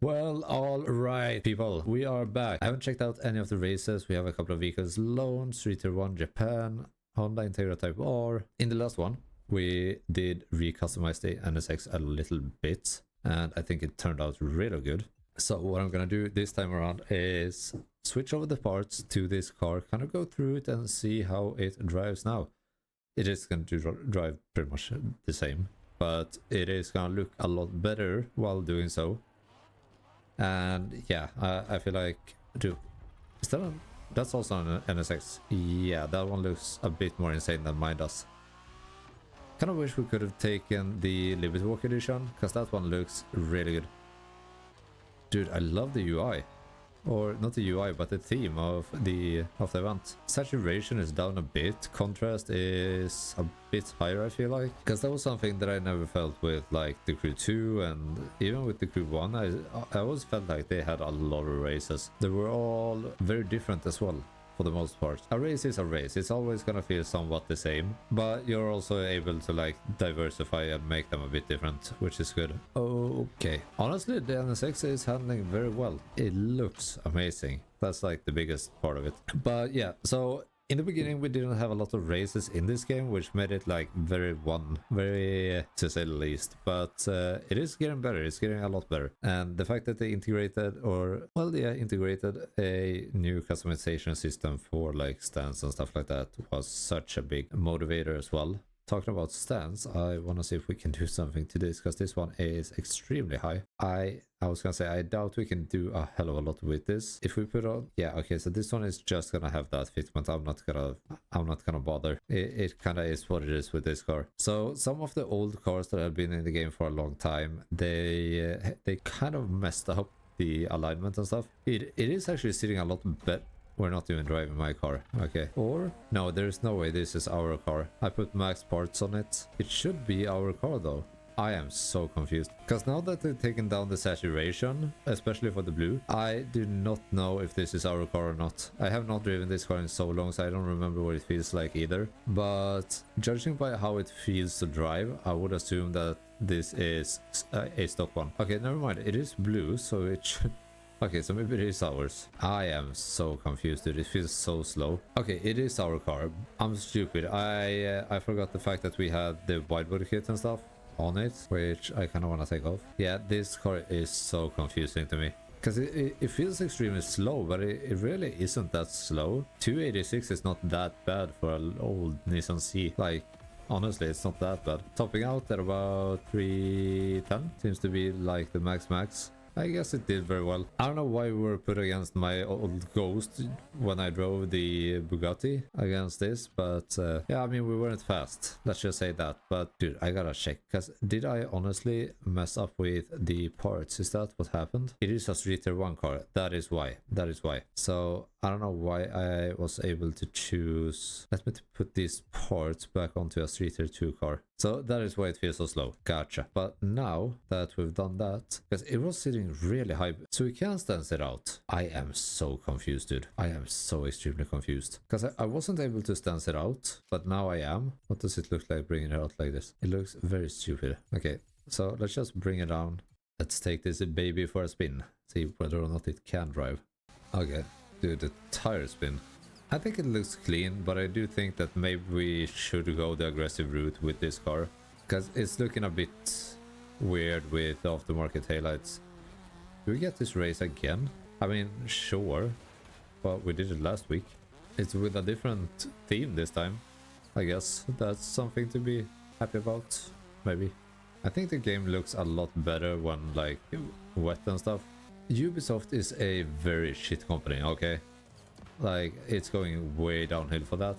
Well, all right, people, we are back. I haven't checked out any of the races. We have a couple of vehicles: Lone, Streeter 1, Japan, Honda Integra Type R. In the last one, we did recustomize the NSX a little bit, and I think it turned out really good. So what I'm gonna do this time around is switch over the parts to this car, kind of go through it and see how it drives now. It is going to drive pretty much the same, but it is gonna look a lot better while doing so. And yeah, I feel like, dude, is that that's also an NSX? Yeah, that one looks a bit more insane than mine does. Kind of wish we could have taken the Liberty Walk edition, because that one looks really good. Dude, I love the UI. Or not the UI, but the theme of the event. Saturation is down a bit, contrast is a bit higher, I feel like, because that was something that I never felt with like the Crew 2, and even with the Crew 1 I always felt like they had a lot of races. They were all very different as well. For the most part, a race is a race. It's always gonna feel somewhat the same, but you're also able to like diversify and make them a bit different, which is good. Okay, honestly, the NSX is handling very well. It looks amazing. That's like the biggest part of it. But yeah, so in the beginning we didn't have a lot of races in this game, which made it like very to say the least, but it is getting better. It's getting a lot better, and the fact that they integrated integrated a new customization system for like stands and stuff like that was such a big motivator as well. Talking about stands, I want to see if we can do something to this, because this one is extremely high. I was gonna say, I doubt we can do a hell of a lot with this. If we put on, yeah, okay, so this one is just gonna have that fitment. I'm not gonna bother. It kind of is what it is with this car. So some of the old cars that have been in the game for a long time, they kind of messed up the alignment and stuff. It is actually sitting a lot better. We're not even driving my car. Okay. Or no, there's no way this is our car. I put max parts on it. It should be our car though. I am so confused, because now that they've taken down the saturation, especially for the blue, I do not know if this is our car or not. I have not driven this car in so long, so I don't remember what it feels like either. But judging by how it feels to drive, I would assume that this is a stock one. Okay, never mind. It is blue, so it should... Okay, so maybe it is ours. I am so confused, dude. It feels so slow. Okay, it is our car. I'm stupid. I forgot the fact that we had the widebody kit and stuff on it, which I kind of want to take off. Yeah, this car is so confusing to me, because it feels extremely slow, but it really isn't that slow. 286 is not that bad for an old Nissan C. Like, honestly, it's not that bad. Topping out at about 310 seems to be like the max. I guess it did very well. I don't know why we were put against my old Ghost when I drove the Bugatti against this, but yeah, I mean, we weren't fast. Let's just say that. But dude, I gotta check, because did I honestly mess up with the parts? Is that what happened? It is a Streeter 1 car. That is why. So I don't know why I was able to choose. Let me put these parts back onto a Streeter 2 car. So that is why it feels so slow. Gotcha. But now that we've done that, because it was sitting really high, so we can stance it out. I am so confused, dude. I am so extremely confused, because I wasn't able to stance it out, but now I am. What does it look like bringing it out like this? It looks very stupid. Okay, so let's just bring it down. Let's take this baby for a spin. See whether or not it can drive. Okay, dude, the tire spin. I think it looks clean, but I do think that maybe we should go the aggressive route with this car, because it's looking a bit weird with the aftermarket taillights. Do we get this race again? I mean, sure, but we did it last week. It's with a different theme this time. I guess that's something to be happy about, maybe. I think the game looks a lot better when like wet and stuff. Ubisoft is a very shit company, okay? Like, it's going way downhill for that.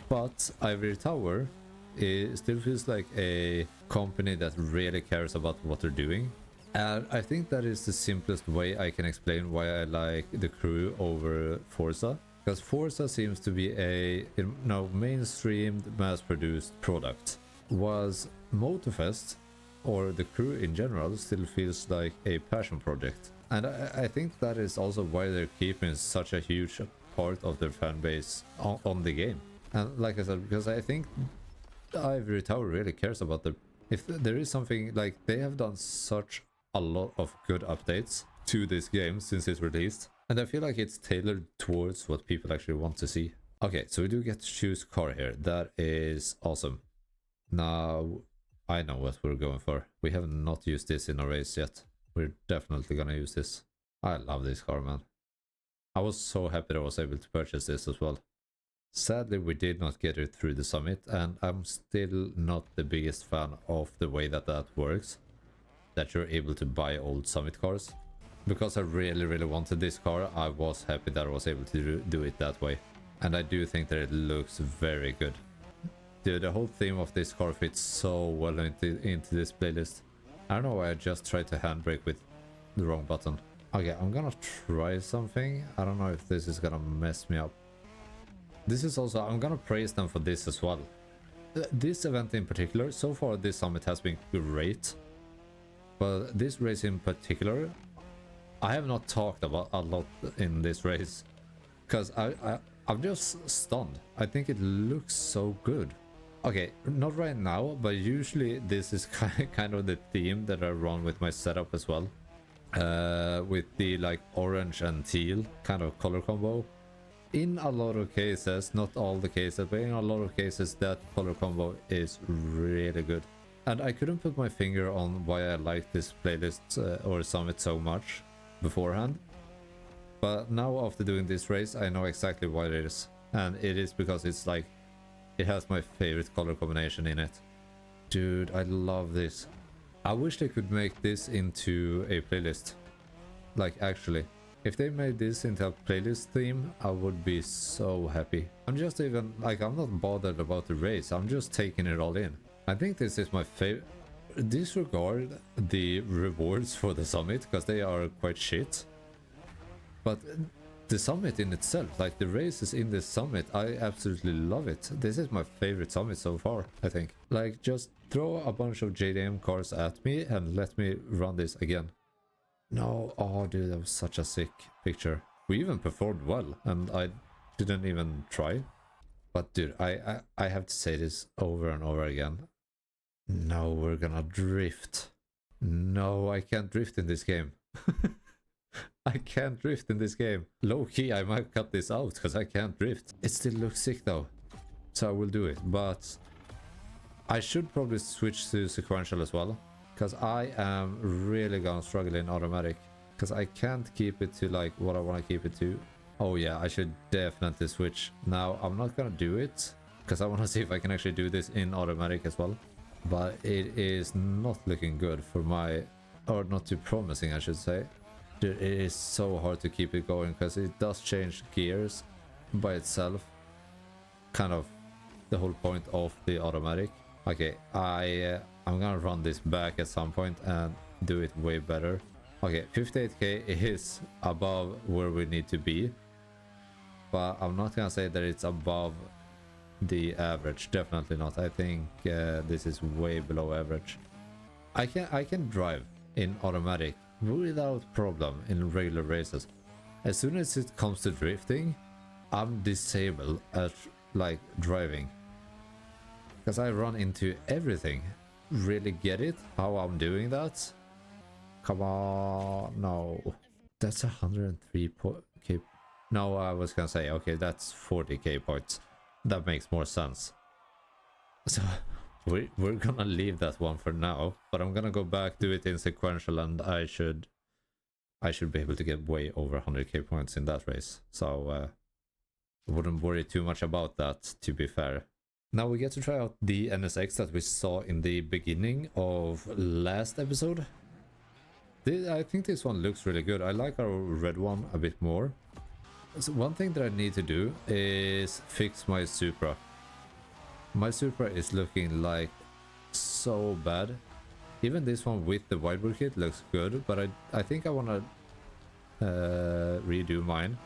But Ivory Tower, it still feels like a company that really cares about what they're doing. And I think that is the simplest way I can explain why I like the Crew over Forza. Because Forza seems to be a mainstreamed, mass-produced product. Was Motorfest, or the Crew in general, still feels like a passion project. And I think that is also why they're keeping such a huge part of their fan base on the game. And like I said, because I think Ivory Tower really cares about if there is something, like, they have done such a lot of good updates to this game since it's released. And I feel like it's tailored towards what people actually want to see. Okay, so we do get to choose car here. That is awesome. Now, I know what we're going for. We have not used this in a race yet. We're definitely gonna use this. I love this car, man. I was so happy that I was able to purchase this as well. Sadly, we did not get it through the summit, and I'm still not the biggest fan of the way that that works. That you're able to buy old summit cars. Because I really wanted this car, I was happy that I was able to do it that way. And I do think that it looks very good. Dude, the whole theme of this car fits so well into this playlist. I don't know why I just tried to handbrake with the wrong button. Okay, I'm gonna try something. I don't know if this is gonna mess me up. This is also, I'm gonna praise them for this as well. This event in particular, so far this summit has been great. But this race in particular, I have not talked about a lot in this race. Because I'm just stunned. I think it looks so good. Okay, not right now, but usually this is kind of the theme that I run with my setup as well. With the like orange and teal kind of color combo. In a lot of cases, not all the cases, but in a lot of cases that color combo is really good. And I couldn't put my finger on why I like this playlist or summit so much beforehand. But now after doing this race, I know exactly why it is. And it is because it's like, it has my favorite color combination in it. Dude, I love this. I wish they could make this into a playlist. Like actually, if they made this into a playlist theme, I would be so happy. I'm just even, like, I'm not bothered about the race, I'm just taking it all in. I think this is my favorite. Disregard the rewards for the summit, because they are quite shit. But the summit in itself, like the races in this summit, I absolutely love it. This is my favorite summit so far, I think. Like, just throw a bunch of JDM cars at me and let me run this again. No, oh dude, that was such a sick picture. We even performed well, and I didn't even try. But dude, I have to say this over and over again. No, we're gonna drift. No, I can't drift in this game. I can't drift in this game. Low key, I might cut this out because I can't drift. It still looks sick though, so I will do it. But I should probably switch to sequential as well, because I am really gonna struggle in automatic, because I can't keep it to like what I want to keep it to. Oh yeah, I should definitely switch. Now I'm not gonna do it because I want to see if I can actually do this in automatic as well. But it is not looking good for my, or not too promising I should say. Dude, it is so hard to keep it going because it does change gears by itself. Kind of the whole point of the automatic. Okay, I'm gonna run this back at some point and do it way better. Okay, 58k is above where we need to be, but I'm not gonna say that it's above the average. Definitely not. I think this is way below average. I can drive in automatic without problem in regular races. As soon as it comes to drifting, I'm disabled at like driving, because I run into everything. Really get it how I'm doing that? Come on, no, that's 103k. No, I was gonna say, okay, that's 40k points. That makes more sense. So we're gonna leave that one for now, but I'm gonna go back, do it in sequential, and I should be able to get way over 100k points in that race. So I wouldn't worry too much about that, to be fair. Now we get to try out the NSX that we saw in the beginning of last episode. I think this one looks really good. I like our red one a bit more. So one thing that I need to do is fix my Supra. My Supra is looking like so bad. Even this one with the whiteboard kit looks good, but I think I want to redo mine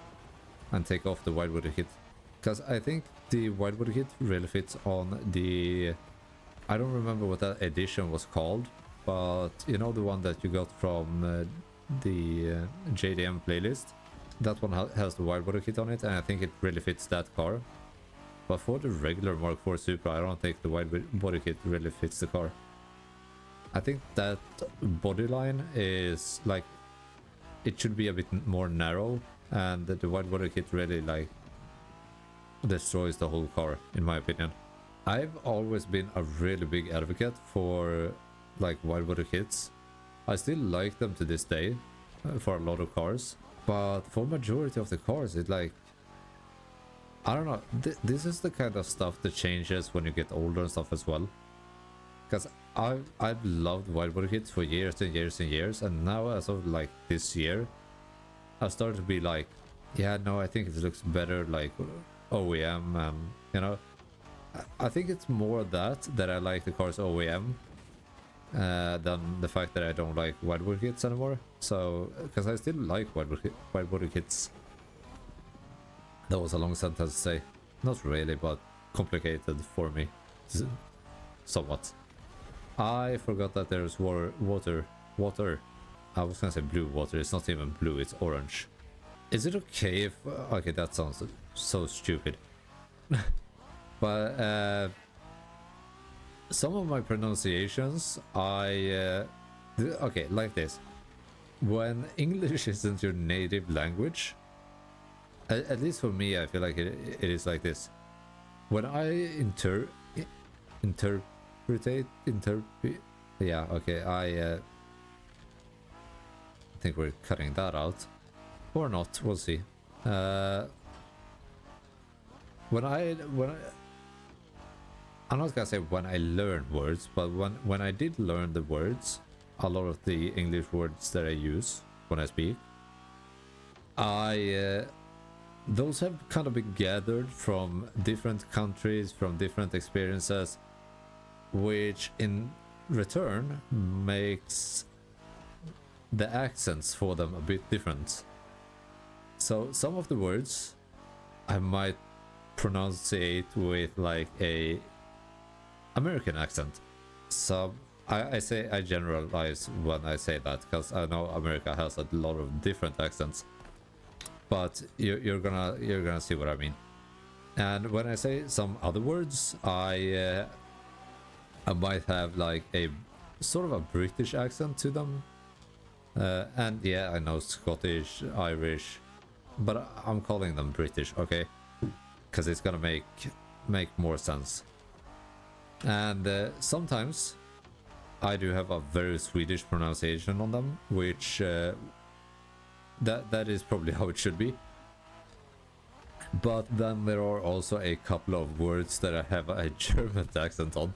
and take off the whiteboard kit, because I think the whiteboard kit really fits on the, I don't remember what that edition was called, but you know, the one that you got from the JDM playlist. That one has the whiteboard kit on it, and I think it really fits that car. But for the regular Mark IV Supra, I don't think the whiteboard kit really fits the car. I think that body line is like, it should be a bit more narrow, and the wide body kit really like destroys the whole car, in my opinion. I've always been a really big advocate for like wide body kits. I still like them to this day for a lot of cars, but for majority of the cars, it like, I don't know, this is the kind of stuff that changes when you get older and stuff as well. Because I've loved wide body kits for years and years and years, and now as of like this year, I've started to be like, yeah, no, I think it looks better like OEM, and you know, I think it's more that I like the cars OEM than the fact that I don't like wide body kits anymore. So, because I still like wide body kits. That was a long sentence to say. Not really, but complicated for me. Somewhat. I forgot that there's water. I was gonna say blue water. It's not even blue, it's orange. Is it okay if... okay, that sounds so stupid. But some of my pronunciations, okay, like this. When English isn't your native language, at least for me, I feel like it is like this. When I yeah, okay, I think we're cutting that out. Or not, we'll see. When I I'm not gonna say when I learn words, but when I did learn the words, a lot of the English words that I use when I speak, those have kind of been gathered from different countries, from different experiences, which in return makes the accents for them a bit different. So some of the words I might pronunciate with like a American accent. So I say I generalize when I say that, because I know America has a lot of different accents, but you're gonna see what I mean. And when I say some other words, I might have like a sort of a British accent to them, and yeah, I know Scottish, Irish, but I'm calling them British, okay, because it's gonna make more sense. And sometimes I do have a very Swedish pronunciation on them, which that is probably how it should be. But then there are also a couple of words that I have a German accent on,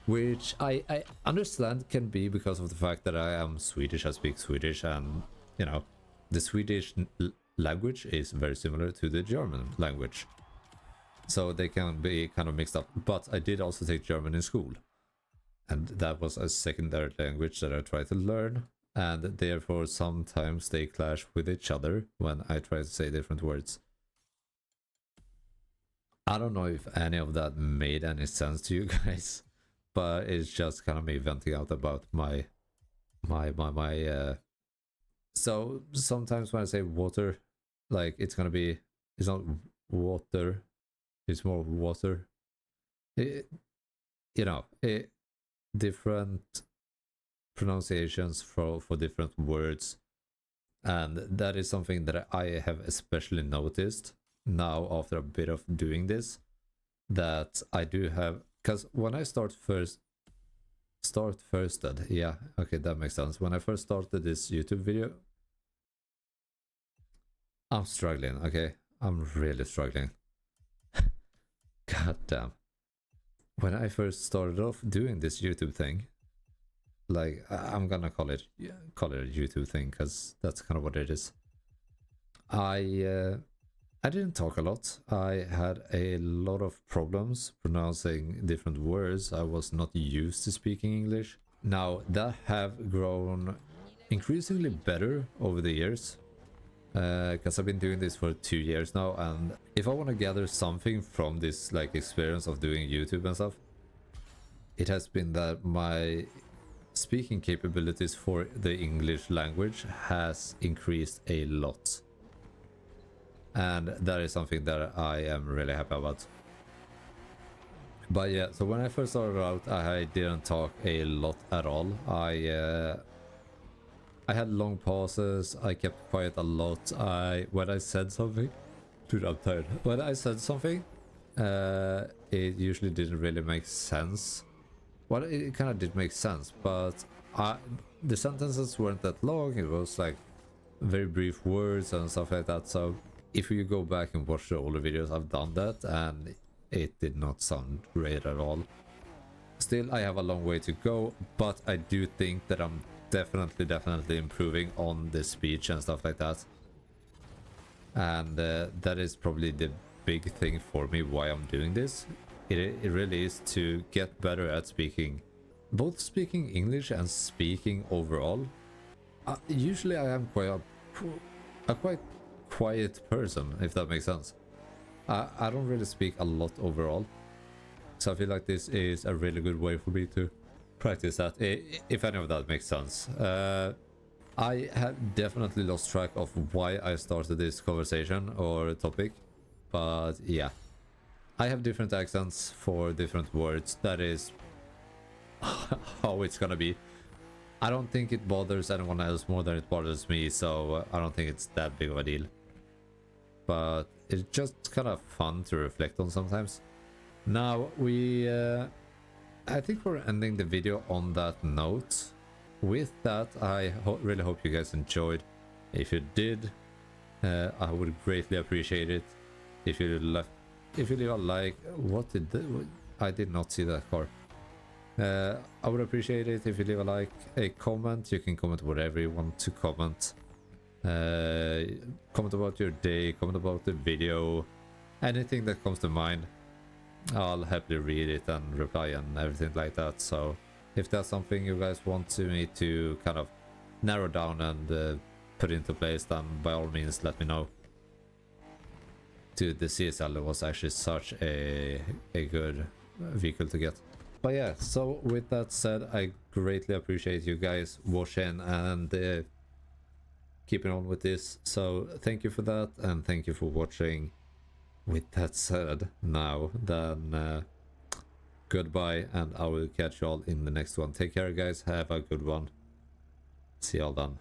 which I understand can be because of the fact that I am Swedish, I speak Swedish, and you know, the Swedish language is very similar to the German language. So they can be kind of mixed up. But I did also take German in school, and that was a secondary language that I tried to learn, and therefore sometimes they clash with each other when I try to say different words. I don't know if any of that made any sense to you guys, but it's just kind of me venting out about my so sometimes when I say water, like it's not water, it's more water. Different pronunciations for different words, and that is something that I have especially noticed now after a bit of doing this, that I do have, because when I firsted, yeah, okay, that makes sense. When I first started this YouTube video, I'm struggling, okay, I'm really struggling. God damn. When I first started off doing this YouTube thing, like I'm gonna call it a YouTube thing, because that's kind of what it is. I didn't talk a lot. I had a lot of problems pronouncing different words. I was not used to speaking English. Now that have grown increasingly better over the years, because I've been doing this for 2 years now, and if I want to gather something from this like experience of doing YouTube and stuff, it has been that my speaking capabilities for the English language has increased a lot, and that is something that I am really happy about. But yeah, so when I first started out, I didn't talk a lot at all. I had long pauses. I kept quiet a lot. When I said something, dude, I'm tired. When I said something, it usually didn't really make sense. Well, it kind of did make sense, but the sentences weren't that long. It was like very brief words and stuff like that. So if you go back and watch the older videos, I've done that, and it did not sound great at all. Still, I have a long way to go, but I do think that I'm definitely improving on the speech and stuff like that. And that is probably the big thing for me why I'm doing this. It really is to get better at speaking, both speaking English and speaking overall. Usually I am quite quiet person, if that makes sense. I don't really speak a lot overall, so I feel like this is a really good way for me to practice that, if any of that makes sense. I have definitely lost track of why I started this conversation or topic, but yeah, I have different accents for different words. That is how it's gonna be. I don't think it bothers anyone else more than it bothers me, so I don't think it's that big of a deal. But it's just kind of fun to reflect on sometimes. Now I think we're ending the video on that note. With that, I really hope you guys enjoyed. If you did, I would greatly appreciate it. If you leave a like. I did not see that car. I would appreciate it if you leave a like, a comment. You can comment whatever you want to comment. Comment about your day, comment about the video, anything that comes to mind. I'll happily read it and reply and everything like that. So if that's something you guys want me to kind of narrow down and put into place, then by all means let me know. Dude, the CSL was actually such a good vehicle to get. But yeah, so with that said, I greatly appreciate you guys watching and keeping on with this. So thank you for that, and thank you for watching. With that said, now then, goodbye, and I will catch y'all in the next one. Take care, guys. Have a good one. See y'all then.